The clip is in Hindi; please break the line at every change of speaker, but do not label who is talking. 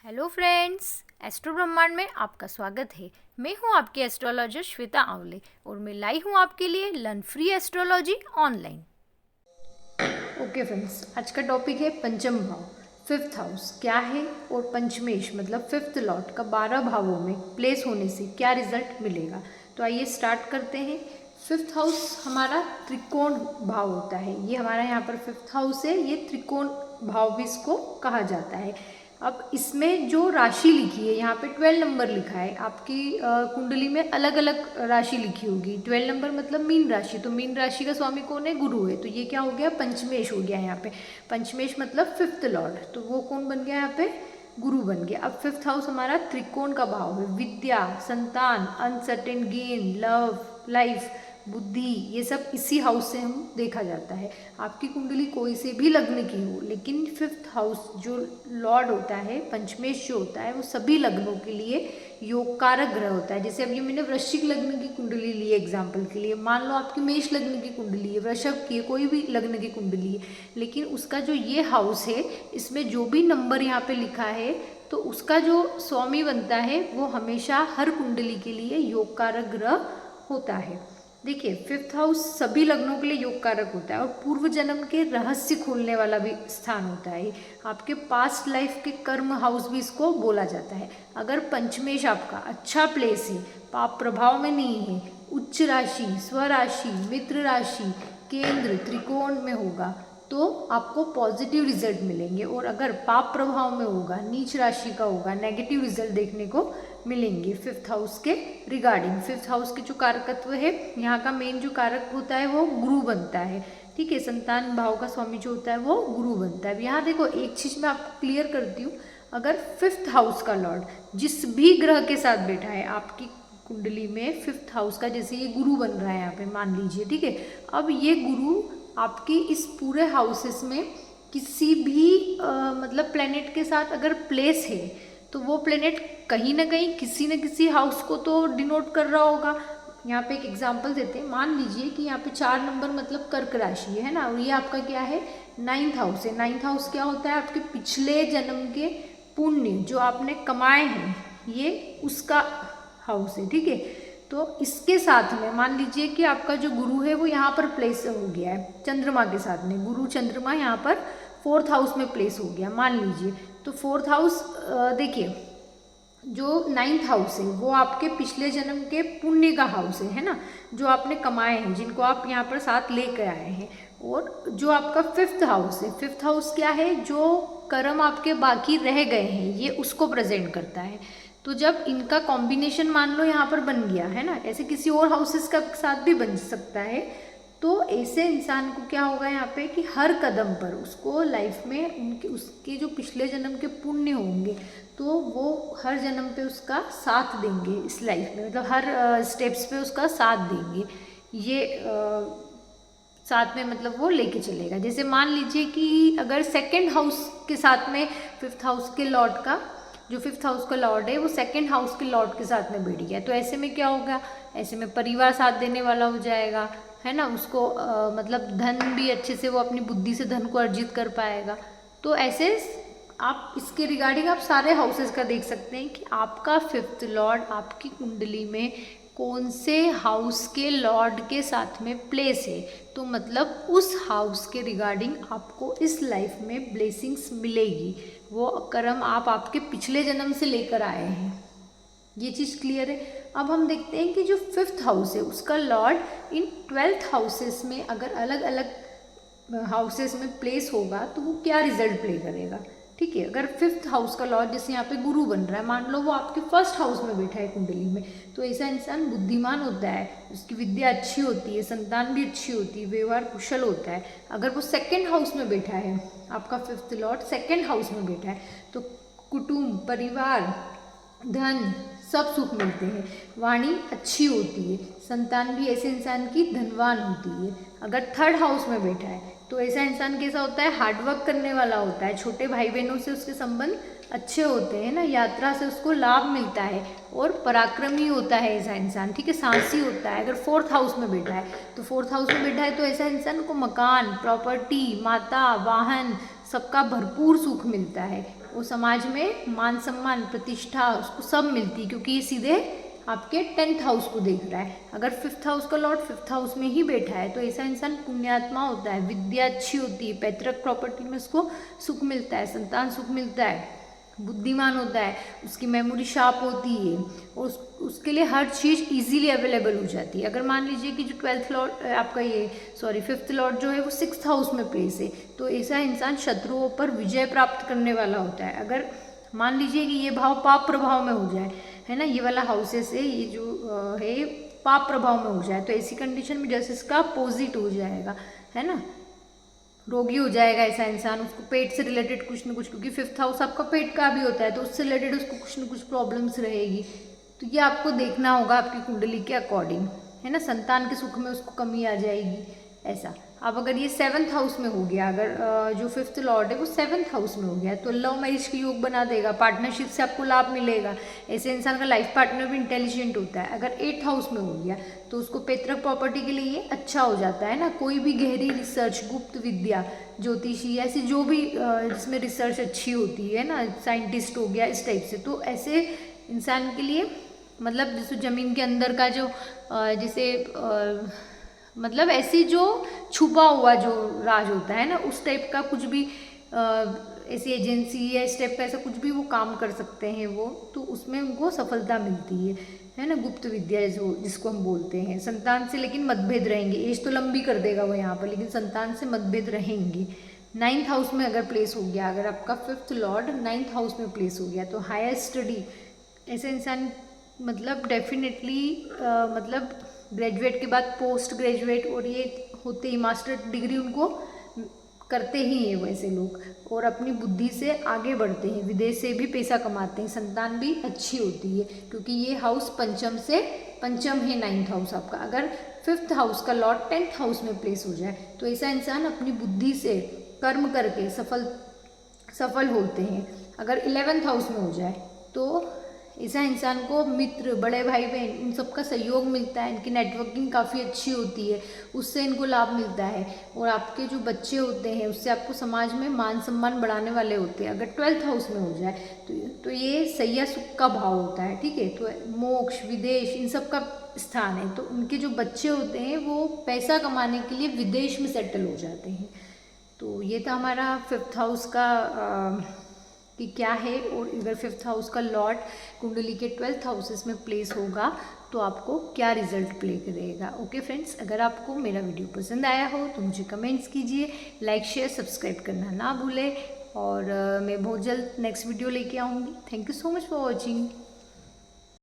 हेलो फ्रेंड्स, एस्ट्रो ब्रह्मांड में आपका स्वागत है। मैं हूं आपकी एस्ट्रोलॉजर श्वेता आंवले और मैं लाई हूं आपके लिए learn free astrology online. Okay friends, आज का टॉपिक है पंचम भाव, फिफ्थ हाउस क्या है और पंचमेश मतलब फिफ्थ लॉर्ड का 12 भावों में प्लेस होने से क्या रिजल्ट मिलेगा। तो आइए स्टार्ट करते हैं। फिफ्थ हाउस हमारा त्रिकोण भाव होता है। ये हमारा यहाँ पर फिफ्थ हाउस है, ये त्रिकोण भाव भी इसको कहा जाता है। अब इसमें जो राशि लिखी है यहाँ पे 12 नंबर लिखा है। आपकी कुंडली में अलग अलग राशि लिखी होगी। 12 नंबर मतलब मीन राशि, तो मीन राशि का स्वामी कौन है? गुरु है। तो ये क्या हो गया? पंचमेश हो गया यहाँ पे। पंचमेश मतलब फिफ्थ लॉर्ड, तो वो कौन बन गया यहाँ पे? गुरु बन गया। अब फिफ्थ हाउस हमारा त्रिकोण का भाव है। विद्या, संतान, अनसर्टेन गेन, लव, लाइफ, बुद्धि, ये सब इसी हाउस से हम देखा जाता है। आपकी कुंडली कोई से भी लग्न की हो, लेकिन फिफ्थ हाउस जो लॉर्ड होता है, पंचमेश जो होता है, वो सभी लग्नों के लिए योग कारक ग्रह होता है। जैसे अभी मैंने वृश्चिक लग्न की कुंडली ली है एग्जाम्पल के लिए। मान लो आपकी मेष लग्न की कुंडली है, वृषभ की है, कोई भी लग्न की कुंडली है, लेकिन उसका जो ये हाउस है, इसमें जो भी नंबर यहाँ पे लिखा है, तो उसका जो स्वामी बनता है वो हमेशा हर कुंडली के लिए योग कारक ग्रह होता है। देखिए, फिफ्थ हाउस सभी लग्नों के लिए योग कारक होता है और पूर्व जन्म के रहस्य खोलने वाला भी स्थान होता है। आपके पास्ट लाइफ के कर्म हाउस भी इसको बोला जाता है। अगर पंचमेश आपका अच्छा प्लेस है, पाप प्रभाव में नहीं है, उच्च राशि, स्वराशि, मित्र राशि, केंद्र, त्रिकोण में होगा, तो आपको पॉजिटिव रिजल्ट मिलेंगे। और अगर पाप प्रभाव में होगा, नीच राशि का होगा, नेगेटिव रिजल्ट देखने को मिलेंगे फिफ्थ हाउस के रिगार्डिंग। फिफ्थ हाउस के जो कारकत्व है, यहाँ का मेन जो कारक होता है वो गुरु बनता है। ठीक है, संतान भाव का स्वामी जो होता है वो गुरु बनता है। यहाँ देखो, एक चीज मैं आपको क्लियर करती हूँ। अगर फिफ्थ हाउस का लॉर्ड जिस भी ग्रह के साथ बैठा है आपकी कुंडली में, फिफ्थ हाउस का, जैसे ये गुरु बन रहा है यहाँ पे, मान लीजिए, ठीक है। अब ये गुरु आपकी इस पूरे हाउसेस में किसी भी मतलब प्लेनेट के साथ अगर प्लेस है, तो वो प्लेनेट कहीं ना कहीं किसी न किसी हाउस को तो डिनोट कर रहा होगा। यहाँ पे एक एग्जांपल देते हैं। मान लीजिए कि यहाँ पे 4 नंबर मतलब कर्क राशि है ना, और ये आपका क्या है? 9th हाउस है। 9th हाउस क्या होता है? आपके पिछले जन्म के पुण्य जो आपने कमाए हैं, ये उसका हाउस है। ठीक है, तो इसके साथ में मान लीजिए कि आपका जो गुरु है वो यहाँ पर प्लेस हो गया है चंद्रमा के साथ में। गुरु चंद्रमा यहाँ पर 4th हाउस में प्लेस हो गया मान लीजिए। तो 4th हाउस, देखिए, जो 9th हाउस है वो आपके पिछले जन्म के पुण्य का हाउस है ना, जो आपने कमाए हैं, जिनको आप यहाँ पर साथ लेकर आए हैं। और जो आपका फिफ्थ हाउस है, फिफ्थ हाउस क्या है? जो कर्म आपके बाकी रह गए हैं, ये उसको प्रेजेंट करता है। तो जब इनका कॉम्बिनेशन मान लो यहाँ पर बन गया है ना, ऐसे किसी और हाउसेस का साथ भी बन सकता है, तो ऐसे इंसान को क्या होगा यहाँ पे कि हर कदम पर उसको लाइफ में उनके उसके जो पिछले जन्म के पुण्य होंगे, तो वो हर जन्म पे उसका साथ देंगे इस लाइफ में, मतलब हर स्टेप्स पे उसका साथ देंगे। ये साथ में मतलब वो लेके चलेगा। जैसे मान लीजिए कि अगर सेकंड हाउस के साथ में फिफ्थ हाउस के लॉर्ड का, जो फिफ्थ हाउस का लॉर्ड है वो सेकंड हाउस के लॉर्ड के साथ में बैठ गया, तो ऐसे में क्या होगा? ऐसे में परिवार साथ देने वाला हो जाएगा, है ना। उसको मतलब धन भी अच्छे से, वो अपनी बुद्धि से धन को अर्जित कर पाएगा। तो ऐसे आप इसके रिगार्डिंग आप सारे हाउसेस का देख सकते हैं कि आपका फिफ्थ लॉर्ड आपकी कुंडली में कौन से हाउस के लॉर्ड के साथ में प्लेस है, तो मतलब उस हाउस के रिगार्डिंग आपको इस लाइफ में ब्लेसिंग्स मिलेगी। वो कर्म आप आपके पिछले जन्म से लेकर आए हैं। ये चीज़ क्लियर है। अब हम देखते हैं कि जो फिफ्थ हाउस है उसका लॉर्ड इन 12th हाउसेस में अगर अलग अलग हाउसेस में प्लेस होगा, तो वो क्या रिजल्ट प्ले करेगा। ठीक है, अगर फिफ्थ हाउस का लॉर्ड जैसे यहाँ पे गुरु बन रहा है, मान लो वो आपके फर्स्ट हाउस में बैठा है कुंडली में, तो ऐसा इंसान बुद्धिमान होता है, उसकी विद्या अच्छी होती है, संतान भी अच्छी होती है, व्यवहार कुशल होता है। अगर वो सेकंड हाउस में बैठा है, आपका फिफ्थ लॉर्ड सेकंड हाउस में बैठा है, तो कुटुंब, परिवार, धन, सब सुख मिलते हैं, वाणी अच्छी होती है, संतान भी ऐसे इंसान की धनवान होती है। अगर थर्ड हाउस में बैठा है, तो ऐसा इंसान कैसा होता है? हार्डवर्क करने वाला होता है, छोटे भाई बहनों से उसके संबंध अच्छे होते हैं ना, यात्रा से उसको लाभ मिलता है, और पराक्रमी होता है ऐसा इंसान। ठीक है, साहसी होता है। अगर फोर्थ हाउस में बैठा है, तो फोर्थ हाउस में बैठा है तो ऐसा इंसान को मकान, प्रॉपर्टी, माता, वाहन, सबका भरपूर सुख मिलता है। वो समाज में मान सम्मान प्रतिष्ठा उसको सब मिलती है, क्योंकि ये सीधे आपके 10th हाउस को देख रहा है। अगर 5th हाउस का लॉर्ड 5th हाउस में ही बैठा है तो ऐसा इंसान पुण्यात्मा होता है, विद्या अच्छी होती है, पैतृक प्रॉपर्टी में उसको सुख मिलता है, संतान सुख मिलता है, बुद्धिमान होता है, उसकी मेमोरी शार्प होती है और उसके लिए हर चीज़ इजीली अवेलेबल हो जाती है। अगर मान लीजिए कि जो 12th लॉर्ड आपका ये 5th लॉर्ड जो है वो 6th हाउस में प्लेस है, तो ऐसा इंसान शत्रुओं पर विजय प्राप्त करने वाला होता है। अगर मान लीजिए कि ये भाव पाप प्रभाव में हो जाए, है ना, ये वाला हाउसेस है, ये जो है पाप प्रभाव में हो जाए, तो ऐसी कंडीशन में जैसे इसका अपोजिट हो जाएगा, है ना, रोगी हो जाएगा ऐसा इंसान, उसको पेट से रिलेटेड कुछ ना कुछ, क्योंकि 5th हाउस आपका पेट का भी होता है, तो उससे रिलेटेड उसको कुछ ना कुछ प्रॉब्लम्स रहेगी। तो ये आपको देखना होगा आपकी कुंडली के अकॉर्डिंग, है ना, संतान के सुख में उसको कमी आ जाएगी ऐसा। अब अगर ये 7th हाउस में हो गया, अगर जो 5th लॉर्ड है वो 7th हाउस में हो गया, तो लव मैरिज के योग बना देगा, पार्टनरशिप से आपको लाभ मिलेगा, ऐसे इंसान का लाइफ पार्टनर भी इंटेलिजेंट होता है। अगर 8th हाउस में हो गया तो उसको पैतृक प्रॉपर्टी के लिए अच्छा हो जाता है ना, कोई भी गहरी रिसर्च, गुप्त विद्या, ज्योतिषी, ऐसी जो भी जिसमें रिसर्च अच्छी होती है ना, साइंटिस्ट हो गया इस टाइप से, तो ऐसे इंसान के लिए मतलब जैसे ज़मीन के अंदर का जो जैसे मतलब ऐसी जो छुपा हुआ जो राज होता है ना, उस टाइप का कुछ भी ऐसी एजेंसी या इस टाइप का ऐसा कुछ भी वो काम कर सकते हैं वो, तो उसमें उनको सफलता मिलती है ना, गुप्त विद्या जो जिसको हम बोलते हैं। संतान से लेकिन मतभेद रहेंगे, एज तो लंबी कर देगा वो यहाँ पर, लेकिन संतान से मतभेद रहेंगे। 9th हाउस में अगर प्लेस हो गया, अगर आपका 5th लॉर्ड 9th हाउस में प्लेस हो गया, तो हायर स्टडी ऐसे इंसान मतलब डेफिनेटली मतलब ग्रेजुएट के बाद पोस्ट ग्रेजुएट और ये होते ही मास्टर डिग्री उनको करते ही हैं वैसे लोग, और अपनी बुद्धि से आगे बढ़ते हैं, विदेश से भी पैसा कमाते हैं, संतान भी अच्छी होती है, क्योंकि ये हाउस पंचम है 9th हाउस आपका। अगर 5th हाउस का लॉर्ड 10th हाउस में प्लेस हो जाए तो ऐसा इंसान अपनी बुद्धि से कर्म करके सफल होते हैं। अगर 11th हाउस में हो जाए तो ऐसा इंसान को मित्र, बड़े भाई बहन, इन सब का सहयोग मिलता है, इनकी नेटवर्किंग काफ़ी अच्छी होती है, उससे इनको लाभ मिलता है, और आपके जो बच्चे होते हैं उससे आपको समाज में मान सम्मान बढ़ाने वाले होते हैं। अगर 12th हाउस में हो जाए तो ये सैया सुख का भाव होता है, ठीक है, तो मोक्ष, विदेश, इन सब का स्थान है, तो उनके जो बच्चे होते हैं वो पैसा कमाने के लिए विदेश में सेटल हो जाते हैं। तो ये था हमारा 5th हाउस का कि क्या है, और अगर 5th हाउस का लॉर्ड कुंडली के 12th हाउसेस में प्लेस होगा तो आपको क्या रिजल्ट प्ले करेगा। ओके फ्रेंड्स, अगर आपको मेरा वीडियो पसंद आया हो तो मुझे कमेंट्स कीजिए, लाइक शेयर सब्सक्राइब करना ना भूलें, और मैं बहुत जल्द नेक्स्ट वीडियो लेके आऊँगी। Thank you so much for watching.